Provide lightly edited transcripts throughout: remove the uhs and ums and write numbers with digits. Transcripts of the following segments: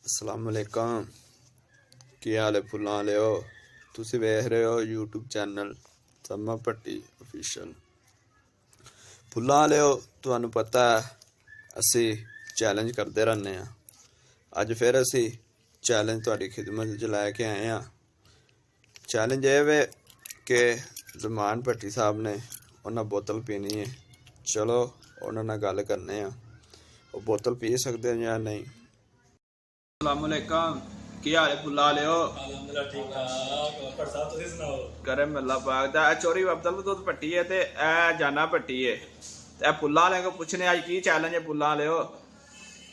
अस्सलाम वालेकुम। की हाल है फुल्लां वालेओ? तुसी वेख रहे हो यूट्यूब चैनल सम्मा भट्टी ऑफिशियल। फुल्लां वालेओ, तुहानू पता है असी चैलेंज करते रहने आ। अज फिर असी चैलेंज तुहाडी खिदमत च लैके आए हैं। चैलेंज ये वे कि ज़मान भट्टी साहब ने उन्हें बोतल पीनी है। चलो उन्होंने नाल गल करने आ, वो बोतल पी सकते हैं या नहीं। अस्सलाम वालेकुम। की हाल है फुल्लां वालेओ? अल्हम्दुलिल्लाह ठीक ठाक। पर साहब तुसीं सुनाओ। करम अल्लाह पाक दा। चोरी अब्दुल दुध भट्टी है ते ए जाना भट्टी है। ते फुल्लां वाले को पूछने आज की चैलेंज है फुल्लां वालेओ?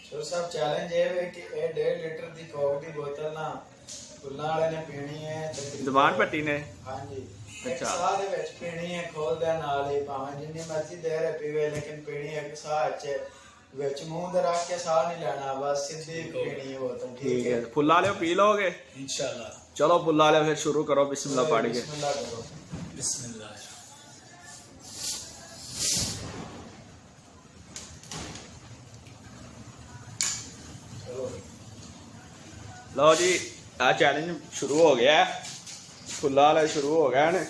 ਸ਼ੋਰ ਸਾਹਿਬ ਚੈਲੰਜ ਇਹ ਹੈ ਕਿ ਇਹ 1.5 ਲੀਟਰ ਦੀ ਕੋਕ ਦੀ ਬੋਤਲ ਨਾ ਫੁੱਲਾਂ ਵਾਲੇ ਨੇ ਪੀਣੀ ਹੈ ਤਕਰੀਬਨ। ज़मान भट्टी ने? ਹਾਂਜੀ ਇੱਕ ਅੱਛਾ। ਸਾਹ ਦੇ ਵਿੱਚ ਪੀਣੀ ਹੈ, ਖੋਲਦਿਆਂ ਨਾਲ ਹੀ ਭਾਵੇਂ ਜਿੰਨੀ ਮਰਜ਼ੀ ਦੇਰ ਹੈ ਪੀਵੇ, ਲੇਕਿਨ ਪੀਣੀ ਹੈ ਇੱਕ ਸਾਹ 'ਚ ਵਿੱਚ ਮੂੰਹ ਦੇ ਰੱਖ ਕੇ ਸਾਹ ਨਹੀਂ ਲੈਣਾ, ਬਸ सिद्धी पीनी है बोतल। ठीक है फुल्लां वालेओ पी लोगे इंशाल्लाह। चलो फुल्लां वालेओ फिर शुरू करो, बिस्मिल्लाह पढ़ के। बिस्मिल्लाह करो। बिस्मिल्लाह। लो जी, आ चैलेंज शुरू हो गया है। फुल्लां वाला शुरू हो गया है।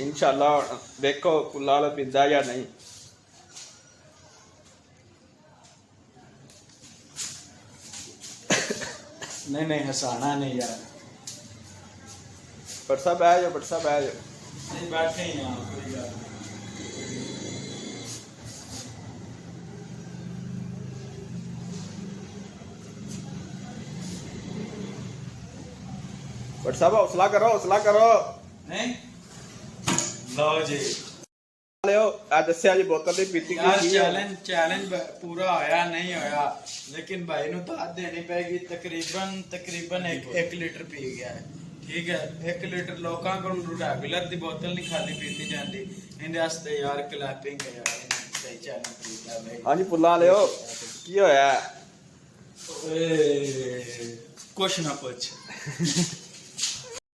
इंशाल्लाह देखो फुल्लां वाला पींदा या नहीं। नहीं नहीं हंसाना नहीं यार। भट्ट साहब बह जाओ, भट्ट साहब बह जाओ। नहीं बैठे ही यहाँ कोई यार। भट्ट साहब हौसला करो, हौसला करो। नहीं लो जी लियो आ दस्या जी बोतल दी पीती यार। की चैलेंज पूरा होया नहीं होया, लेकिन भाई नु दाद देनी पेगी। तकरीबन एक लीटर पी गया है। ठीक है, 1 लीटर लोकां को रेगुलर दी बोतल नहीं खाली पीती जाती। इनदे वास्ते यार क्लैपिंग है यार। सही चैलेंज पीता भाई। हां जी फुल्लां लियो की होया? ओए कुछ ना पूछ।